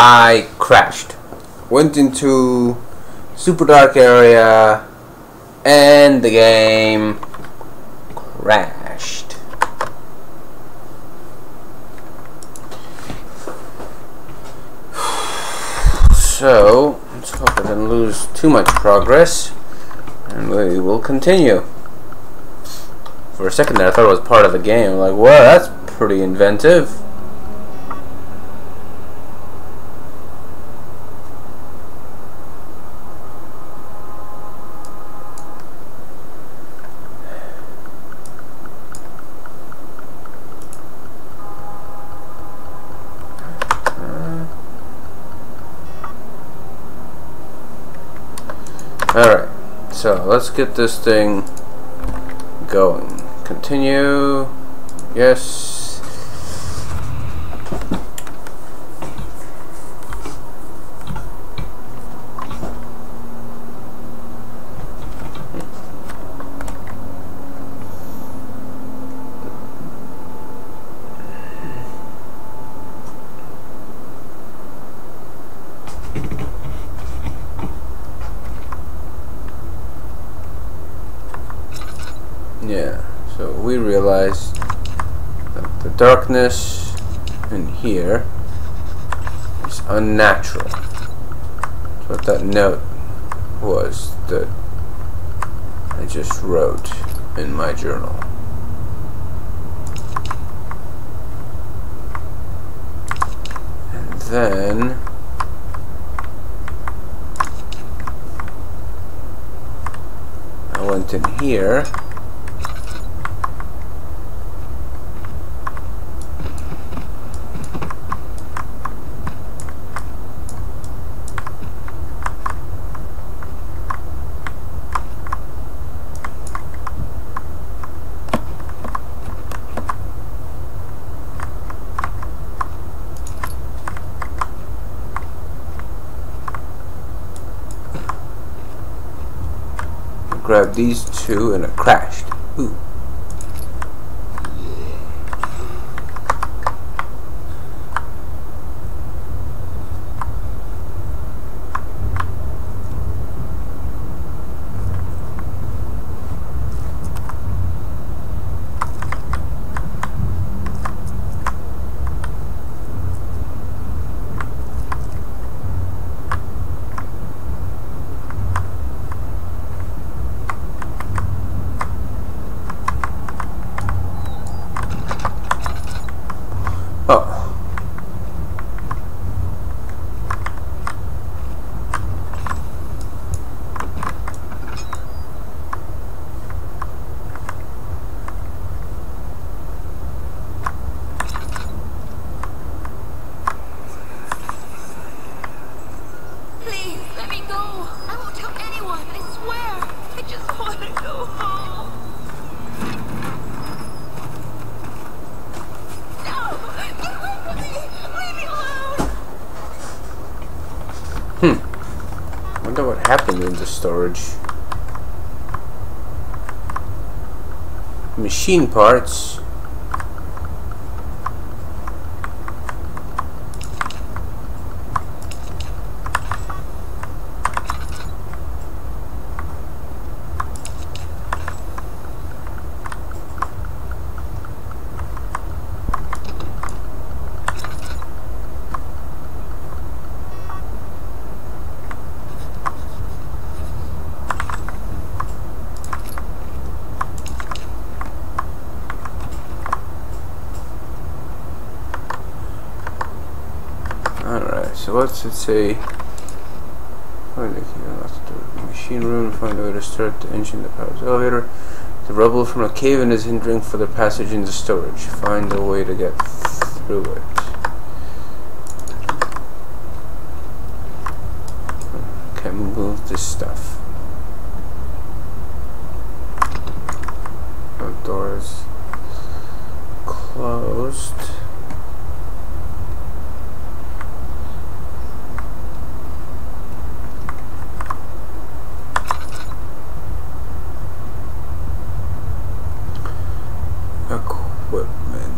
I crashed. Went into super dark area and the game crashed. So let's hope I didn't lose too much progress, and we will continue. For a second there, I thought it was part of the game. Like, wow, that's pretty inventive. Alright, so let's get this thing going. Continue. Yes. Yeah, so we realized that the darkness in here is unnatural. That's what that note was that I just wrote in my journal. And then I went in here. Grabbed these two and it crashed. Ooh. Oh. Please, let me go. I won't tell anyone, I swear. I just want to go home. Wonder what happened in the storage. Machine parts. Alright, so what's it say? Find the machine room, find a way to start the engine that powers the elevator. The rubble from a cave-in is hindering further passage into storage. Find a way to get through it. Can't move this stuff. The door is closed. equipment.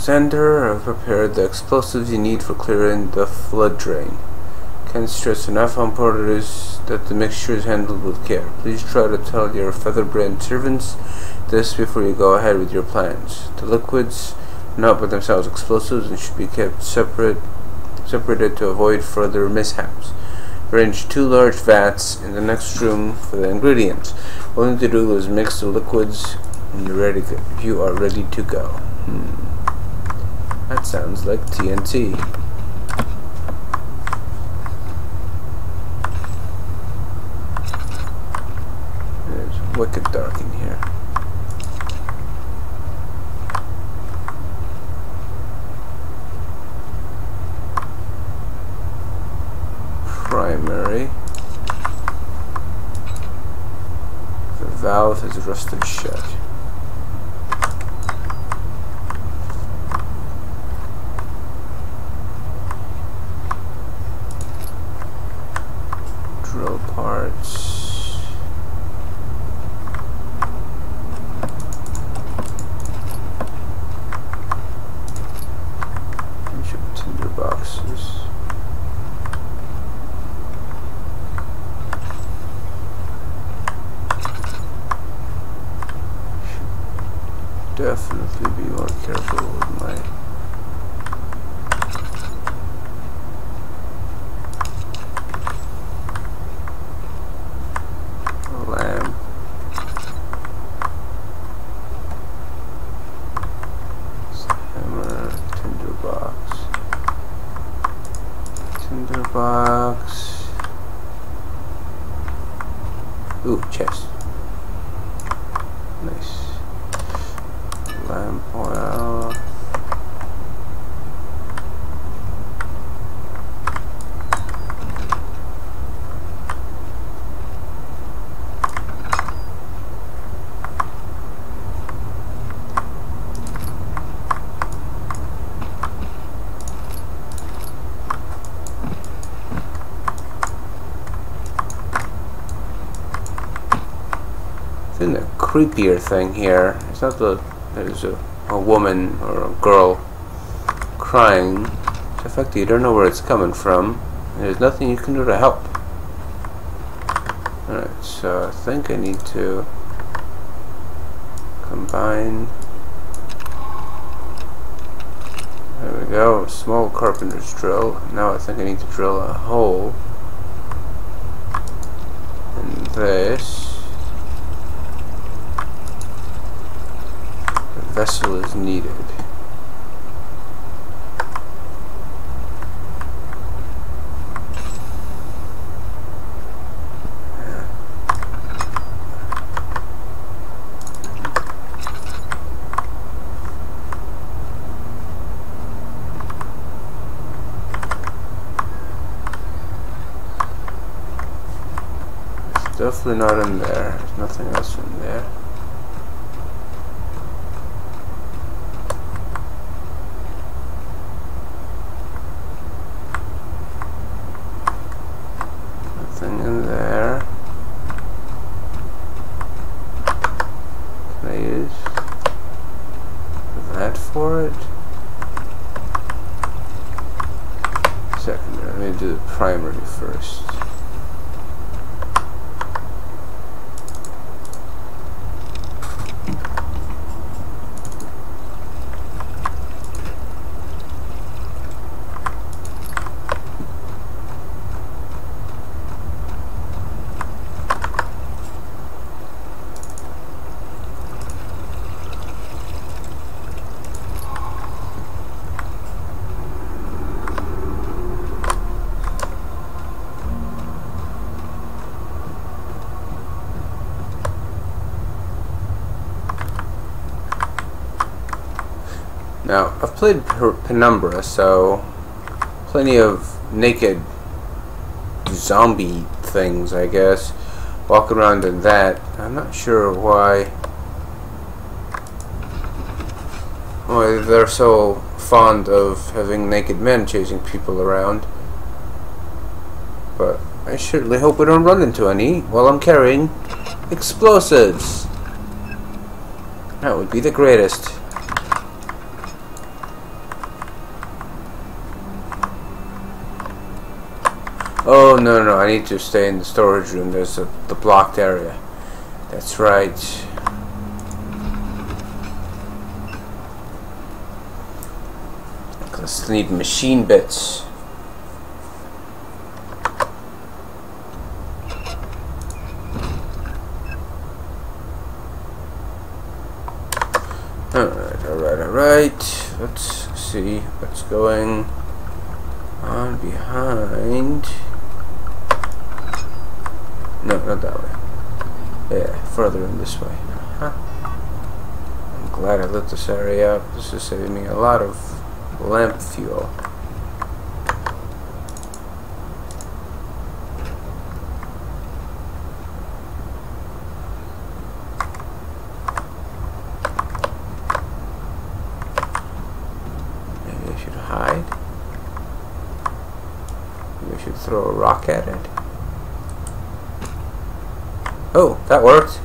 Alexander, I've prepared the explosives you need for clearing the flood drain. Can't stress enough how important it is that the mixture is handled with care. Please try to tell your feather-brained servants this before you go ahead with your plans. The liquids are not by themselves explosives and should be kept separated to avoid further mishaps. Arrange 2 large vats in the next room for the ingredients. All you need to do is mix the liquids when you are ready to go. That sounds like TNT. It's wicked dark in here. Primary. The valve is rusted shut. Drill parts. Bunch of tinder boxes. Definitely be more careful with my lamp. Hammer, tinderbox. Tinderbox. Ooh, chest. Nice. Lamp oil. I think the creepier thing here is not the there's a woman or a girl crying. It's the fact that you don't know where it's coming from. There's nothing you can do to help. Alright, so I think I need to combine. There we go, a small carpenter's drill. Now I think I need to drill a hole in this. Vessel is needed. It's definitely not in there. There's nothing else in there. In there. Can I use that for it? Secondary. Let me do the primary first. Now, I've played Penumbra, so plenty of naked zombie things, I guess. Walk around in that. I'm not sure why they're so fond of having naked men chasing people around. But I certainly hope we don't run into any while I'm carrying explosives. That would be the greatest. Oh, no, I need to stay in the storage room. There's the blocked area. That's right. I still need machine bits. Alright. Let's see what's going on behind. No, not that way. Yeah, further in this way. I'm glad I lit this area up. This is saving me a lot of lamp fuel. Maybe I should hide. Maybe I should throw a rock at it. Oh, that worked.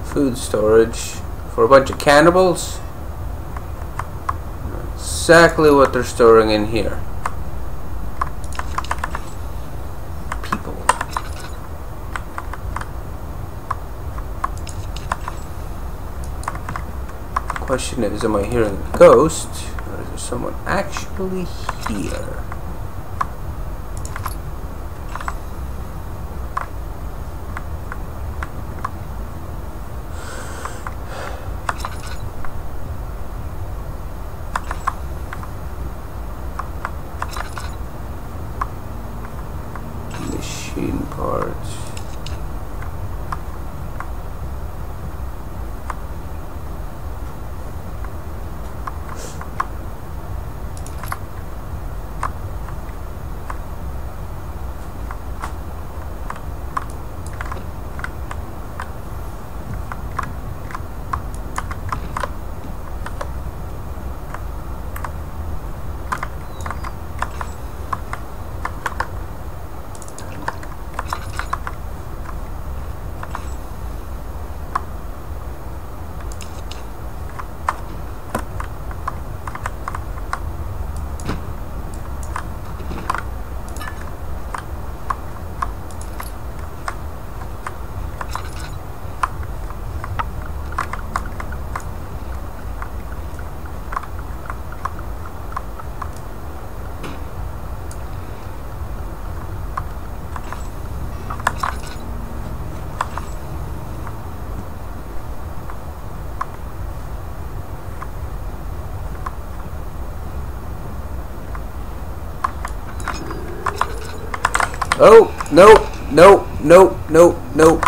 Food storage for a bunch of cannibals. Exactly what they're storing in here. People. Question is, am I hearing a ghost, or is there someone actually here? Machine parts. Oh, no, no, no, no, no.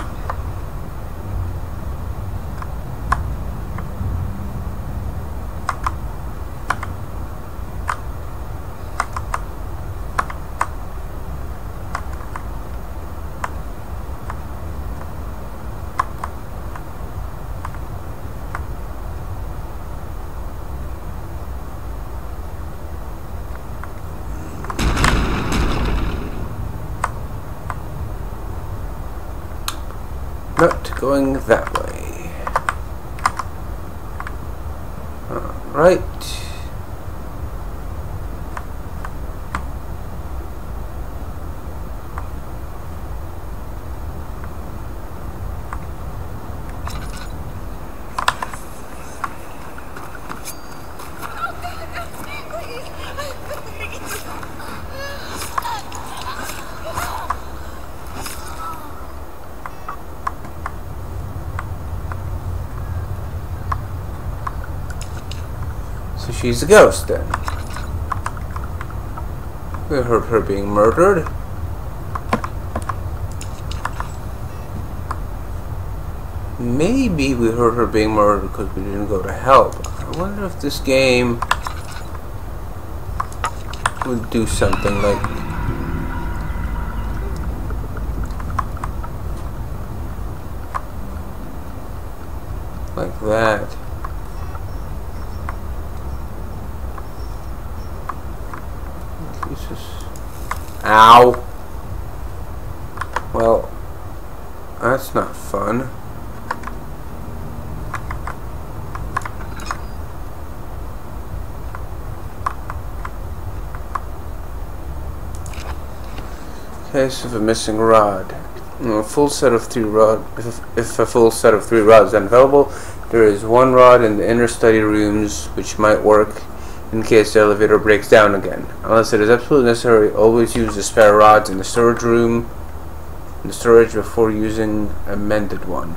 Not going that way. Alright. So she's a ghost then. We heard her being murdered. Maybe we heard her being murdered because we didn't go to help. I wonder if this game would do something like that. Jesus. Ow. Well, that's not fun. Case of a missing rod. A full set of 3 rods. If a full set of 3 rods is unavailable, there is 1 rod in the inner study rooms which might work in case the elevator breaks down again. Unless it is absolutely necessary, always use the spare rods in the storage room, in the storage before using a mended one.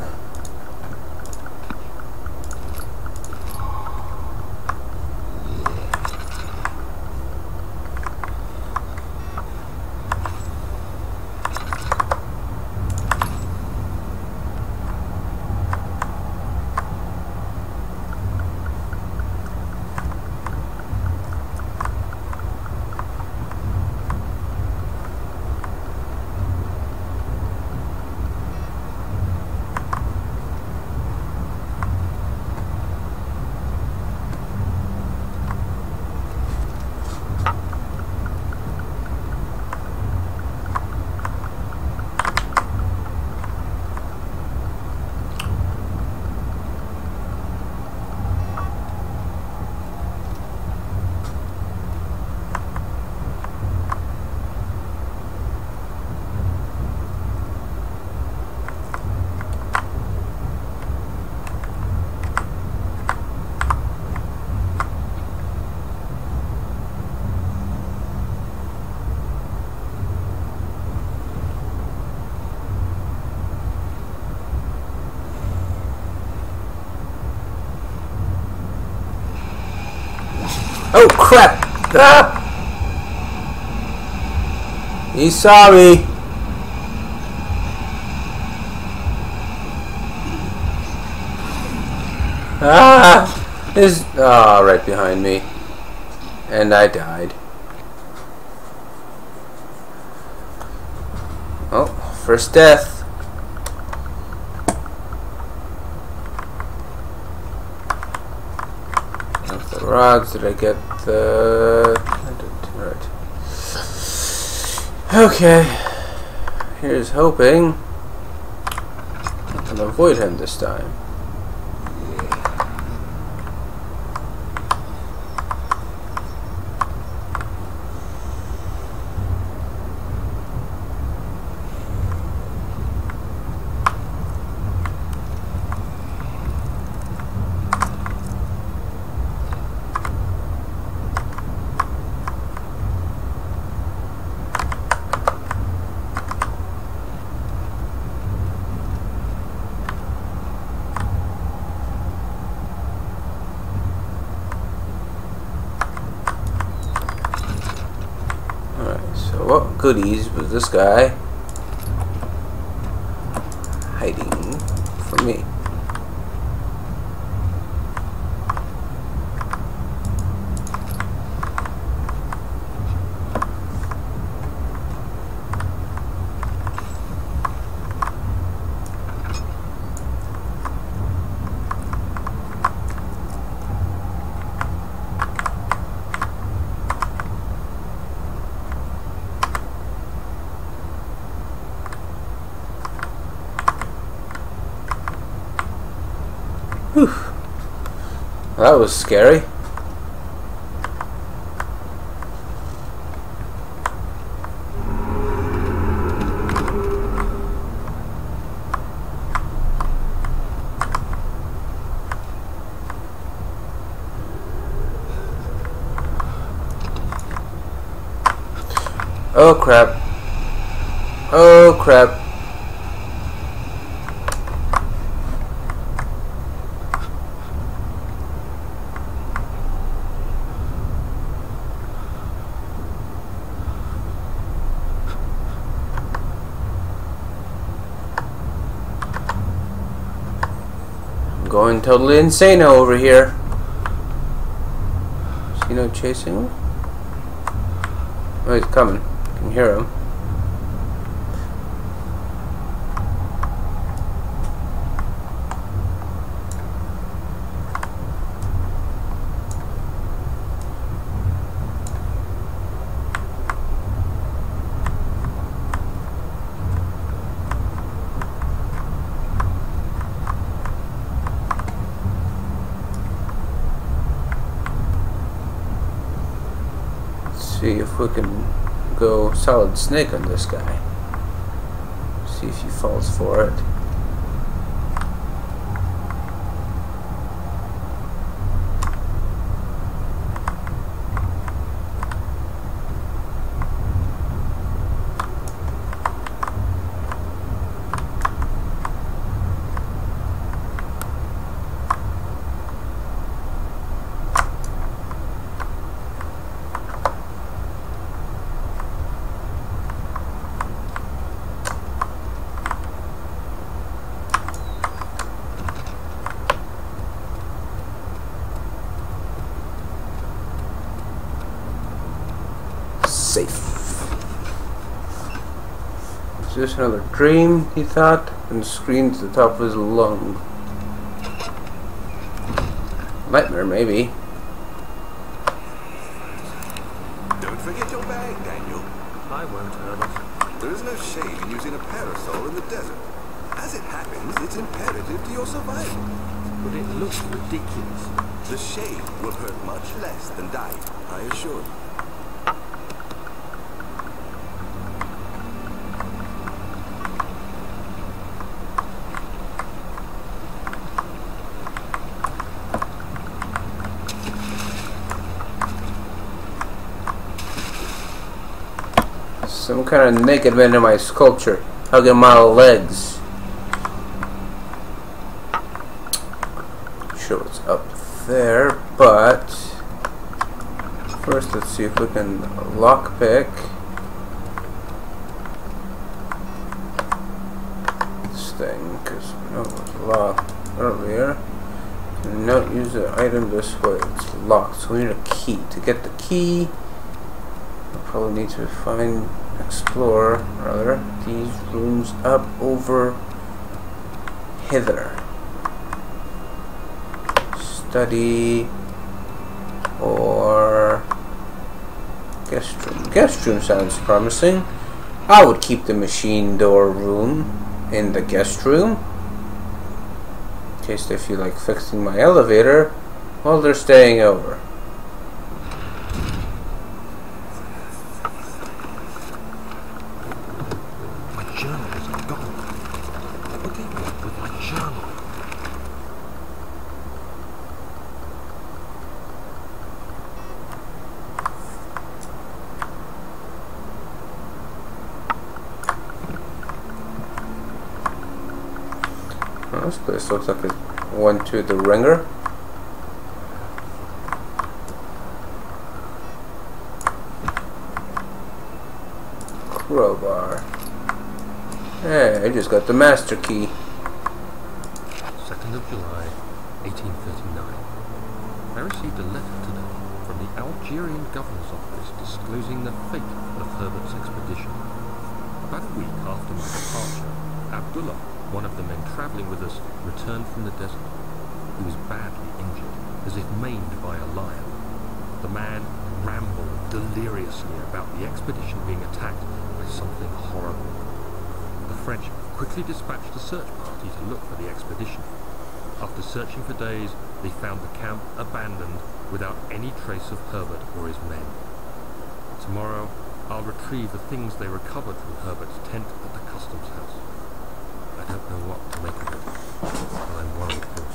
Oh crap! Ah! He's sorry. Ah! Right behind me. And I died. Oh, first death. The rods, did I get the... I did, right. Okay. Here's hoping I can avoid him this time. What goodies was this guy hiding from me? Whew. That was scary. Oh crap. Oh crap. Going totally insane over here. See no chasing me? Oh, he's coming. I can hear him. See if we can go solid snake on this guy. See if he falls for it. Safe. Is this another dream, he thought, and screamed to the top of his lung. Nightmare, maybe. Don't forget your bag, Daniel. I won't, Ernest. There is no shame in using a parasol in the desert. As it happens, it's imperative to your survival. But it looks ridiculous. The shade will hurt much less than dying, I assure you. Some kind of naked man in my sculpture, hugging my legs. Sure, it's up there, but first let's see if we can lockpick this thing, because we know it was locked earlier. Do not use the item this way, it's locked, so we need a key. To get the key, we'll probably need to explore rather these rooms up over hither. Study or guest room. Guest room sounds promising. I would keep the machine door room in the guest room in case they feel like fixing my elevator while they're staying over. This place looks like it went to the ringer. Crowbar. Hey, I just got the master key. 2nd of July, 1839. I received a letter today from the Algerian governor's office disclosing the fate of Herbert's expedition. About a week after my departure, Abdullah, one of the men travelling with us, returned from the desert. He was badly injured, as if maimed by a lion. The man rambled deliriously about the expedition being attacked by something horrible. The French quickly dispatched a search party to look for the expedition. After searching for days, they found the camp abandoned without any trace of Herbert or his men. Tomorrow, I'll retrieve the things they recovered from Herbert's tent at the customs house. I don't know what to make of it, but I'm worried for us.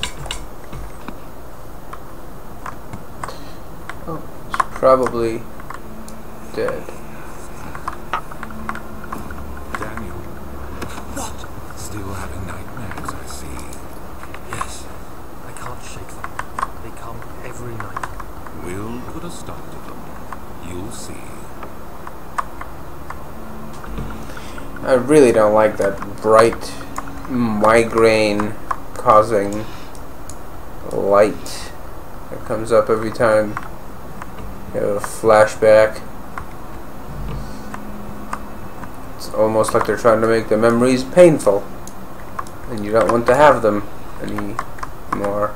Oh, he's probably dead. Daniel. What? Still having nightmares, I see. Yes, I can't shake them. They come every night. We'll put a stop to them. You'll see. I really don't like that bright migraine causing light that comes up every time you have a flashback. It's almost like they're trying to make the memories painful, and you don't want to have them anymore.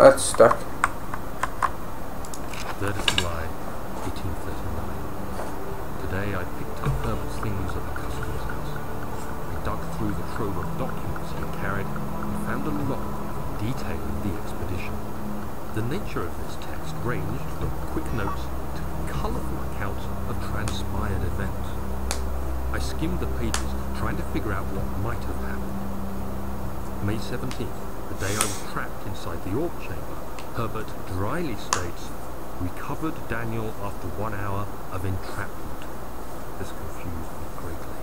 That's stuck. 3rd of July, 1839. Today I picked up Herbert's things at the customs house. I dug through the trove of documents he carried and found a log detailing the expedition. The nature of this text ranged from quick notes to colourful accounts of transpired events. I skimmed the pages, trying to figure out what might have happened. May 17th. The day I was trapped inside the orb chamber, Herbert dryly states, "Recovered Daniel after 1 hour of entrapment." This confused me greatly.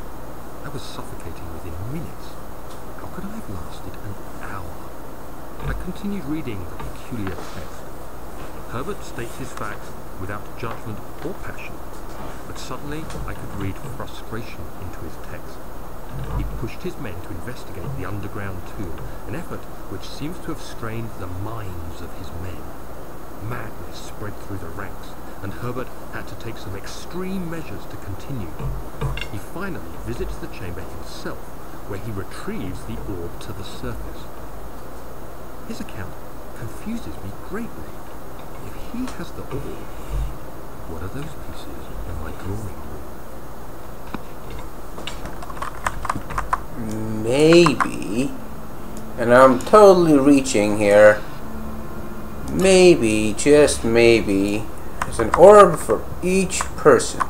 I was suffocating within minutes. How could I have lasted an hour? I continued reading the peculiar text. Herbert states his facts without judgment or passion, but suddenly I could read frustration into his text. He pushed his men to investigate the underground tomb, an effort which seems to have strained the minds of his men. Madness spread through the ranks, and Herbert had to take some extreme measures to continue. He finally visits the chamber himself, where he retrieves the orb to the surface. His account confuses me greatly. If he has the orb, what are those pieces in my drawing room? Maybe, and I'm totally reaching here, maybe, just maybe, there's an orb for each person.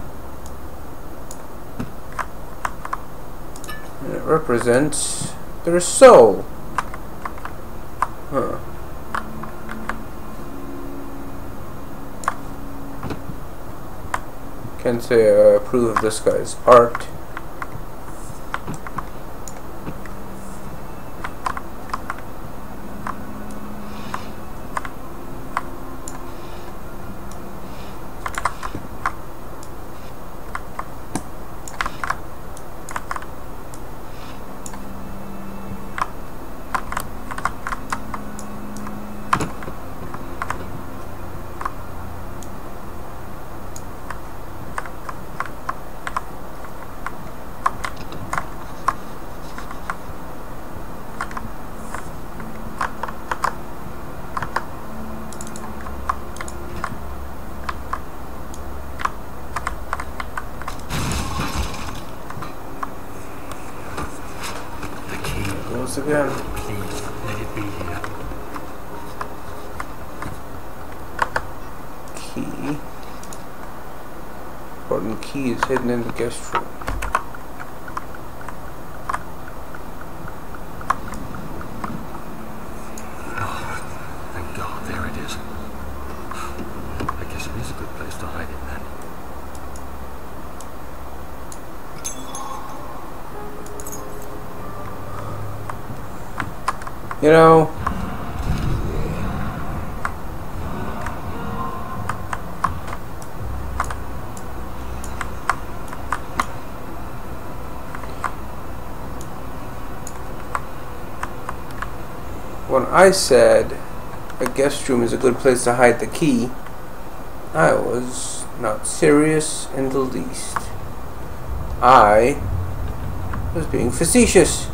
And it represents their soul. Huh. Can't say I approve of this guy's art. Again. Please, let it be here. Key. Important key is hidden in the guest room. Oh, thank God, there it is. I guess it is a good place to hide it then. You know, when I said a guest room is a good place to hide the key, I was not serious in the least. I was being facetious.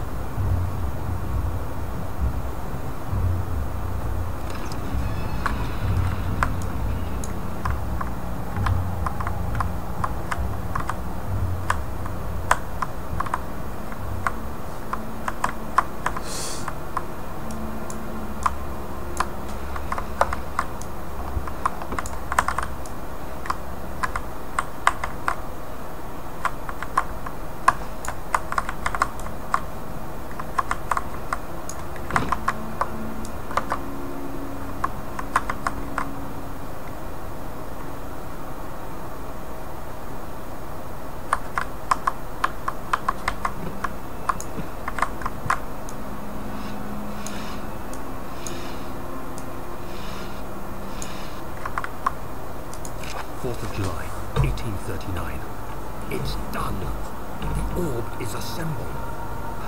4th of July, 1839. It's done. The orb is assembled.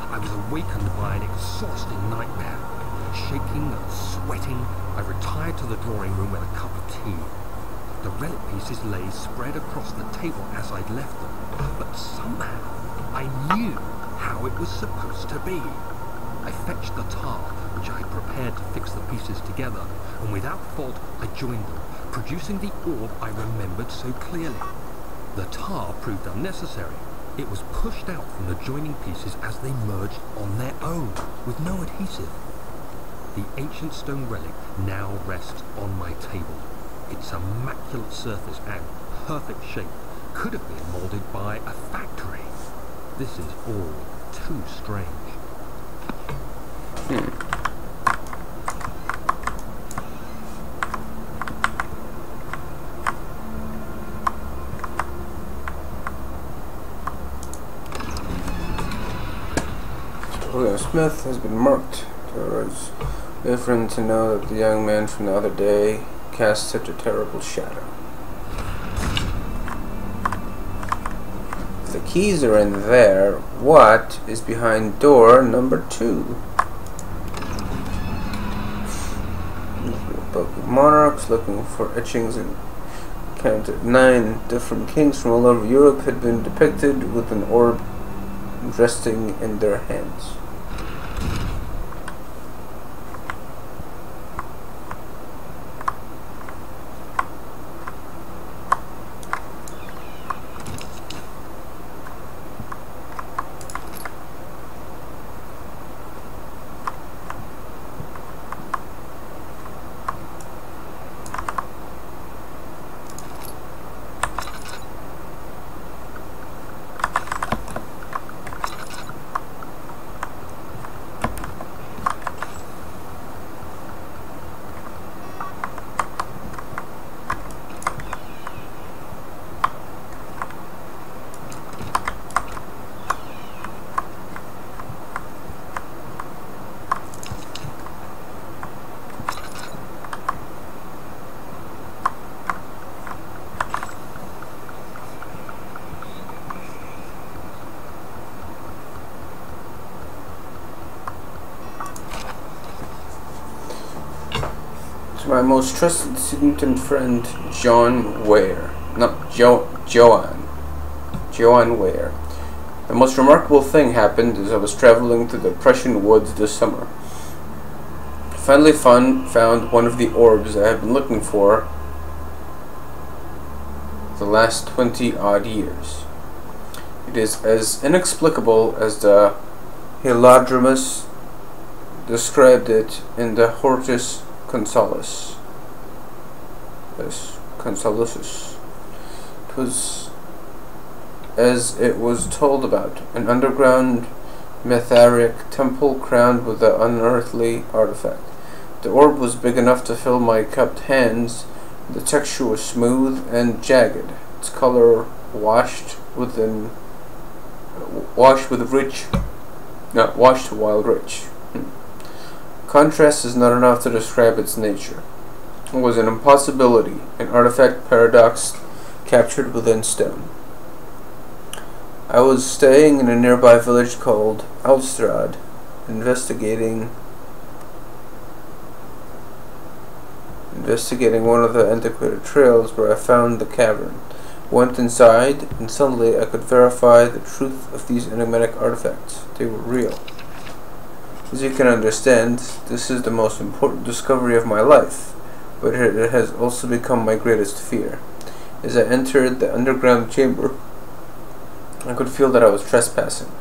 I was awakened by an exhausting nightmare. Shaking and sweating, I retired to the drawing room with a cup of tea. The relic pieces lay spread across the table as I'd left them, but somehow I knew how it was supposed to be. I fetched the tar, which I had prepared to fix the pieces together, and without fault I joined them, producing the orb I remembered so clearly. The tar proved unnecessary. It was pushed out from the joining pieces as they merged on their own, with no adhesive. The ancient stone relic now rests on my table. Its immaculate surface and perfect shape could have been molded by a factory. This is all too strange. William Smith has been marked. It was different to know that the young man from the other day cast such a terrible shadow. If the keys are in there, what is behind door number 2? Book of Monarchs looking for etchings and counted 9 different kings from all over Europe had been depicted with an orb resting in their hands. My most trusted student and friend, Joan Ware. Ware. The most remarkable thing happened as I was traveling through the Prussian woods this summer. I finally found one of the orbs I have been looking for the last 20-odd years. It is as inexplicable as the Hilodromus described it in the Hortus Consolus. Consolusus. It was as it was told about, an underground Mitharic temple crowned with an unearthly artifact. The orb was big enough to fill my cupped hands. The texture was smooth and jagged. Its color washed while rich. Contrast is not enough to describe its nature. It was an impossibility, an artifact paradox captured within stone. I was staying in a nearby village called Alstrad, investigating one of the antiquated trails where I found the cavern. Went inside, and suddenly I could verify the truth of these enigmatic artifacts. They were real. As you can understand, this is the most important discovery of my life, but it has also become my greatest fear. As I entered the underground chamber, I could feel that I was trespassing.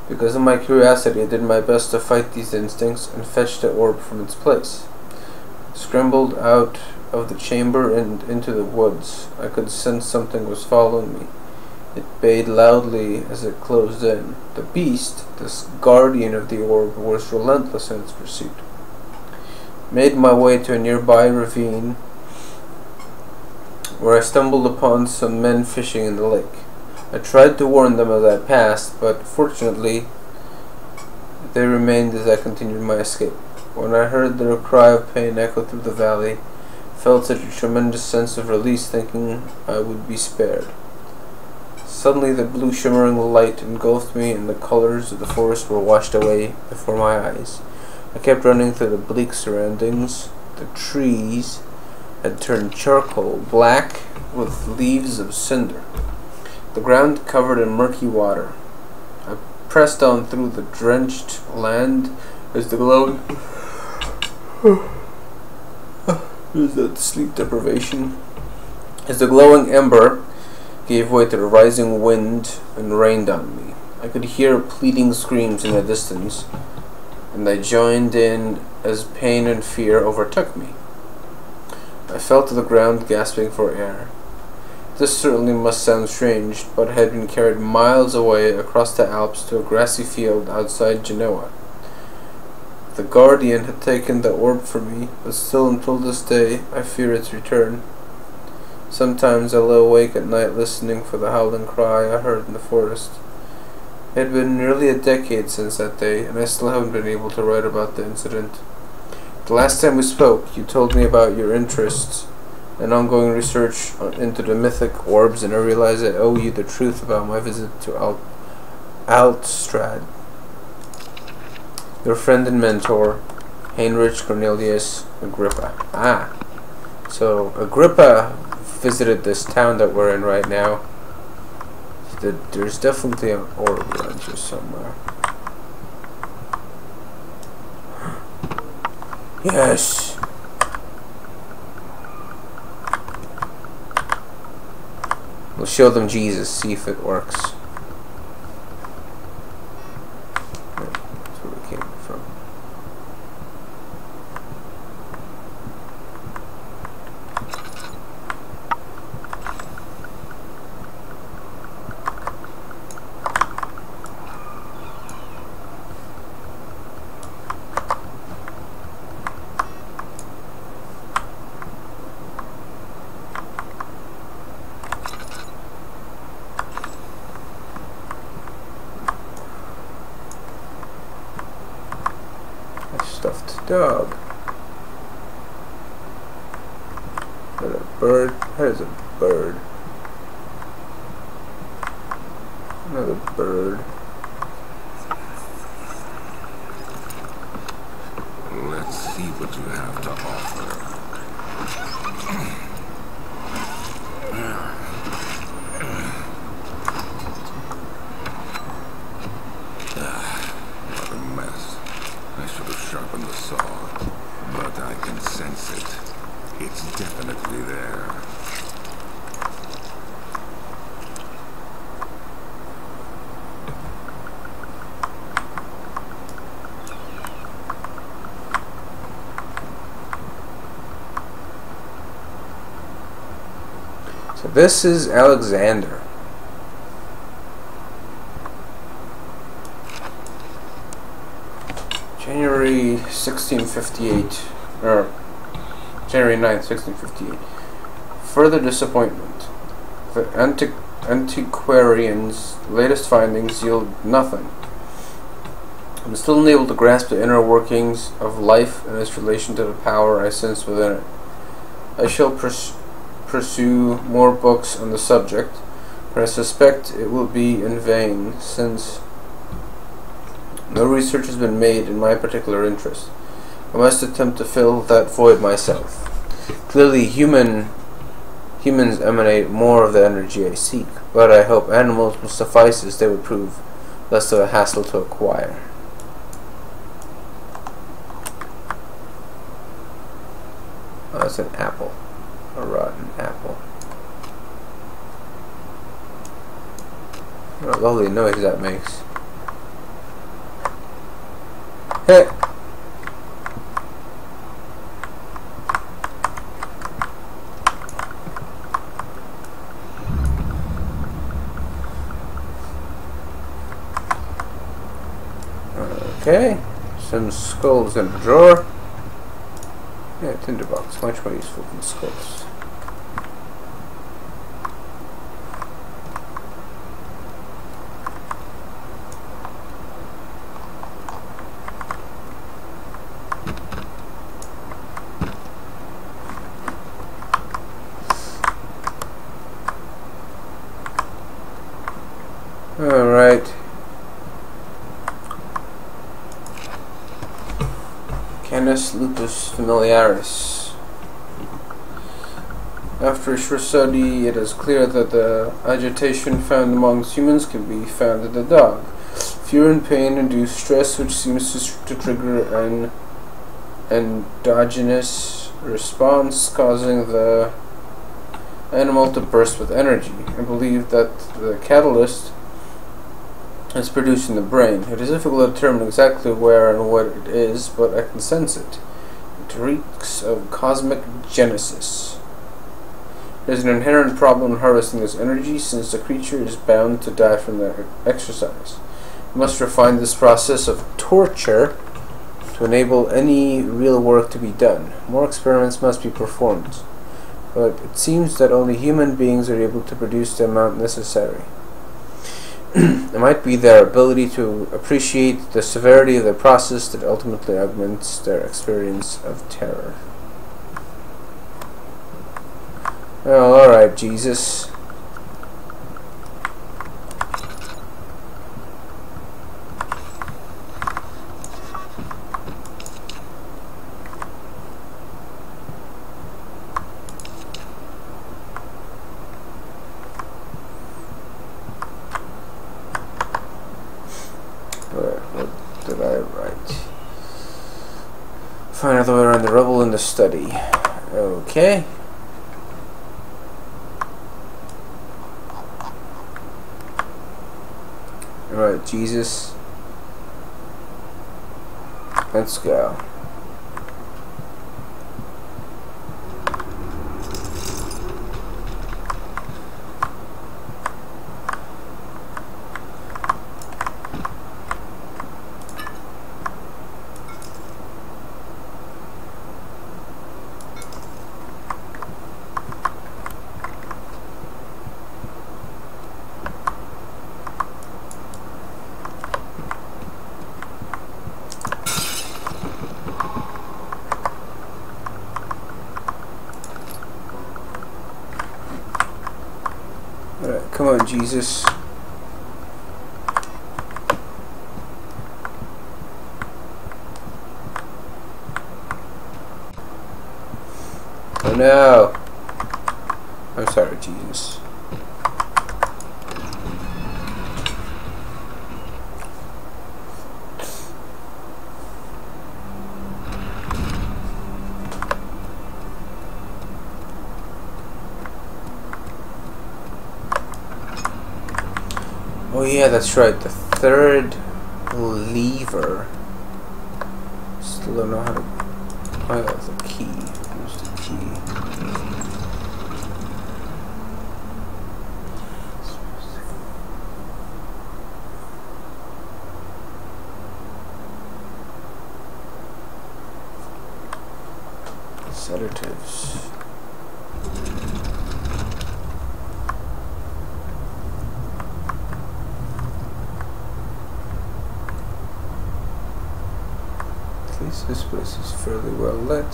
Because of my curiosity, I did my best to fight these instincts and fetch the orb from its place. Scrambled out of the chamber and into the woods. I could sense something was following me. It bayed loudly as it closed in. The beast, this guardian of the orb, was relentless in its pursuit. Made my way to a nearby ravine, where I stumbled upon some men fishing in the lake. I tried to warn them as I passed, but fortunately they remained as I continued my escape. When I heard their cry of pain echo through the valley, Felt such a tremendous sense of release, thinking I would be spared. Suddenly the blue shimmering light engulfed me, and the colors of the forest were washed away before my eyes. I kept running through the bleak surroundings. The trees had turned charcoal black with leaves of cinder. The ground covered in murky water. I pressed on through the drenched land as the glowing is that sleep deprivation? As the glowing ember gave way to the rising wind and rained on me. I could hear pleading screams in the distance, and I joined in as pain and fear overtook me. I fell to the ground, gasping for air. This certainly must sound strange, but I had been carried miles away across the Alps to a grassy field outside Genoa. The Guardian had taken the orb from me, but still until this day I fear its return. Sometimes I lay awake at night listening for the howling cry I heard in the forest. It had been nearly a decade since that day, and I still haven't been able to write about the incident. The last time we spoke, you told me about your interests and ongoing research into the mythic orbs, and I realized I owe you the truth about my visit to Altstrad. Your friend and mentor, Heinrich Cornelius Agrippa. Ah, so Agrippa visited this town that we're in right now. There's definitely an orb around here somewhere. Yes. We'll show them Jesus, see if it works. That's where we came from. Stuffed dog. Is that a bird? That is a bird. Another bird. Let's see what you have to offer. What a mess. I should have sharpened the saw, but I can sense it. It's definitely there. So this is Alexander. January 1658, or January 9th, 1658. Further disappointment. The antiquarian's latest findings yield nothing. I'm still unable to grasp the inner workings of life and its relation to the power I sense within it. I shall pursue more books on the subject, but I suspect it will be in vain, since no research has been made in my particular interest. I must attempt to fill that void myself. Clearly humans emanate more of the energy I seek, but I hope animals will suffice as they would prove less of a hassle to acquire. Oh, it's an apple. A rotten apple. What a lovely noise that makes. Hey! Okay, some skulls in a drawer. Yeah, tinderbox, much more useful than skulls. Canis lupus familiaris. After a short study, it is clear that the agitation found amongst humans can be found in the dog. Fear and pain induce stress, which seems to trigger an endogenous response, causing the animal to burst with energy. I believe that the catalyst is produced in the brain. It is difficult to determine exactly where and what it is, but I can sense it. It reeks of cosmic genesis. There's an inherent problem in harvesting this energy, since the creature is bound to die from the exercise. We must refine this process of torture to enable any real work to be done. More experiments must be performed, but it seems that only human beings are able to produce the amount necessary. It might be their ability to appreciate the severity of the process that ultimately augments their experience of terror. Oh, alright, Jesus. What did I write? Find out the way around the rubble in the study. Okay. Alright, Jesus. Let's go. Alright, come on, Jesus. Oh no! I'm sorry, Jesus. Oh yeah, that's right. The third lever. Still don't know how to. Oh, that's the key. Where's the key? Sedatives. At least this place is fairly well lit.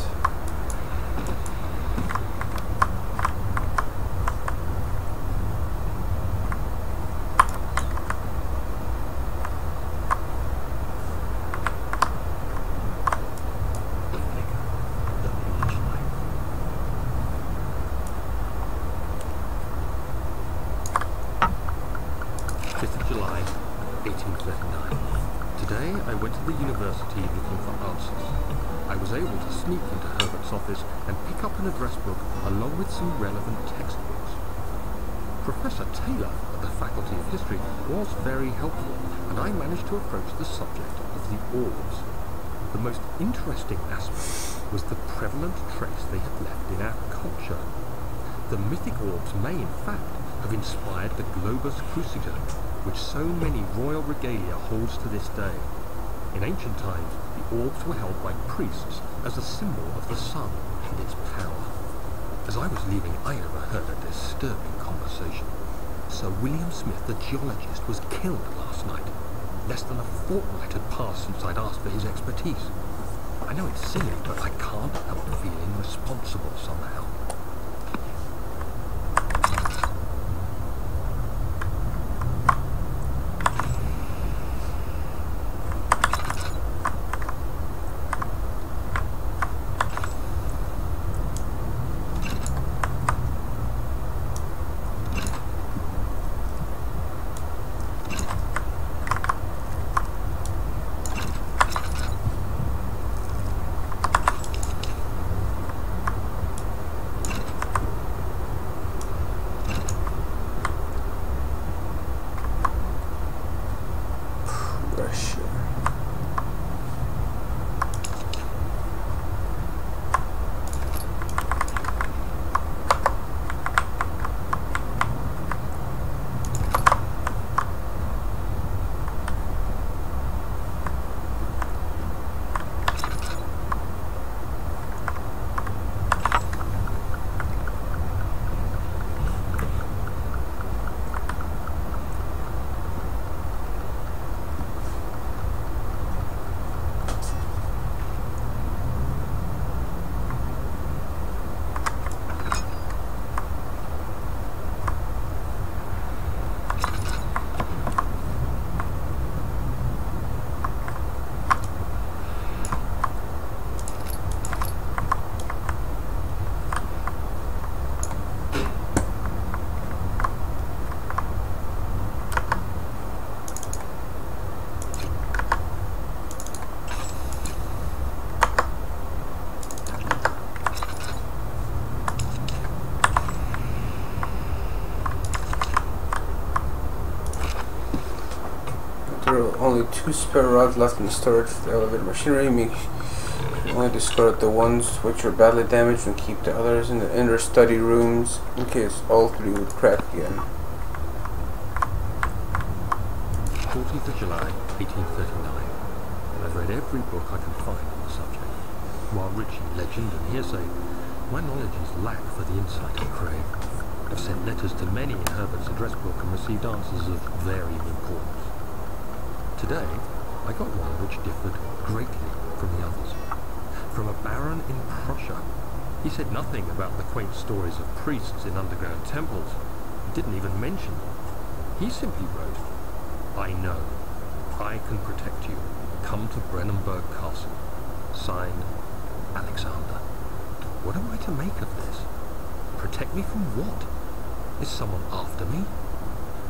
July 1839. Today I went to the university looking for answers. I was able to sneak into Herbert's office and pick up an address book along with some relevant textbooks. Professor Taylor at the Faculty of History was very helpful, and I managed to approach the subject of the orbs. The most interesting aspect was the prevalent trace they had left in our culture. The mythic orbs may, in fact, have inspired the globus cruciger, which so many royal regalia holds to this day. In ancient times, the orbs were held by priests as a symbol of the sun and its power. As I was leaving, I overheard a disturbing conversation. Sir William Smith, the geologist, was killed last night. Less than a fortnight had passed since I'd asked for his expertise. I know it's silly, but I can't help feeling responsible somehow. only 2 spare rods left in the storage for the elevator machinery. Make only discard the ones which are badly damaged and keep the others in the inner study rooms in case all 3 would crack again. 14th of July, 1839. I've read every book I can find on the subject. While rich in legend and hearsay, my knowledge is lack for the insight I crave. I've sent letters to many in Herbert's address book and received answers of varying importance. Today, I got one which differed greatly from the others. From a baron in Prussia. He said nothing about the quaint stories of priests in underground temples. He didn't even mention them. He simply wrote, "I know. I can protect you. Come to Brennenburg Castle." Signed, Alexander. What am I to make of this? Protect me from what? Is someone after me?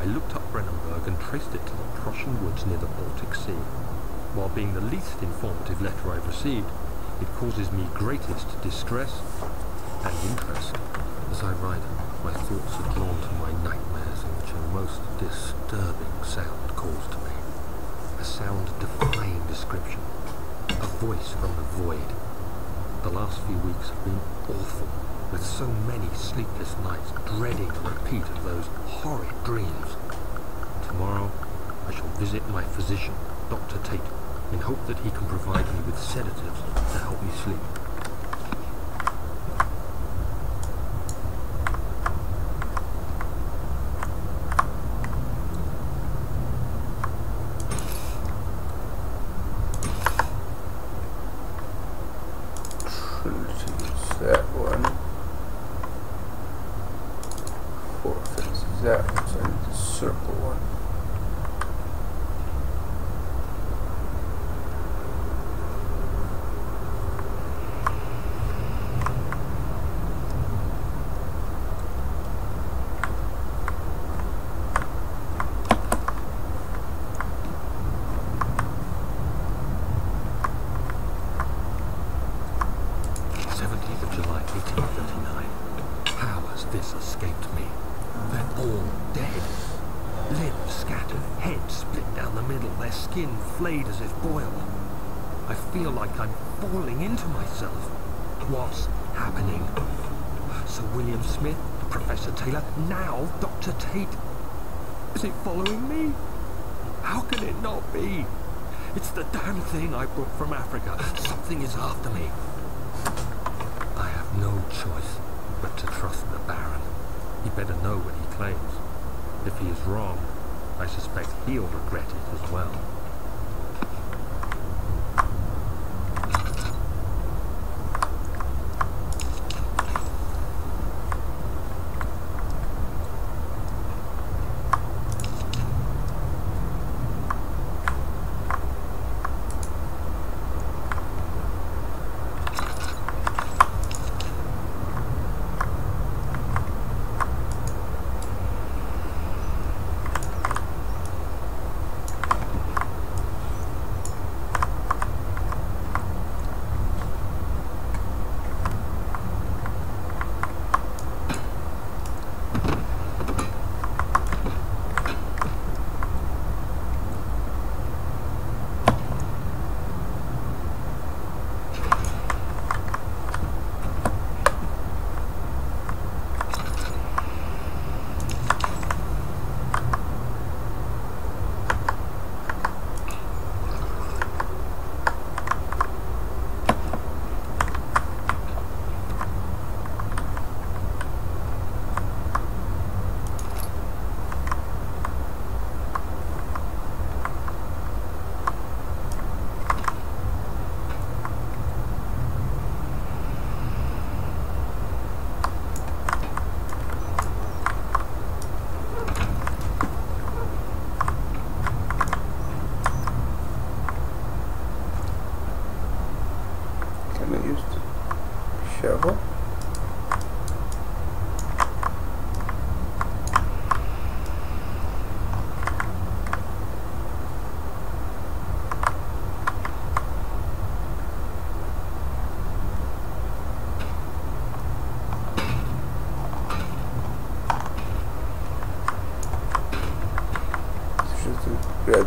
I looked up Brennenburg and traced it to the Prussian woods near the Baltic Sea. While being the least informative letter I've received, it causes me greatest distress and interest. As I write, my thoughts are drawn to my nightmares in which a most disturbing sound calls to me. A sound defying description. A voice from the void. The last few weeks have been awful, with so many sleepless nights dreading a repeat of those horrid dreams. Tomorrow I shall visit my physician, Dr. Tate, in hope that he can provide me with sedatives to help me sleep. That one. 4th is that one, so I need the circle one. This escaped me. They're all dead. Limbs scattered, heads split down the middle, their skin flayed as if boiled. I feel like I'm falling into myself. What's happening? Sir William Smith, Professor Taylor, now Dr. Tate. Is it following me? How can it not be? It's the damn thing I brought from Africa. Something is after me. I have no choice but to trust the Baron. He better know what he claims. If he is wrong, I suspect he'll regret it as well.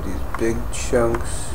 these big chunks.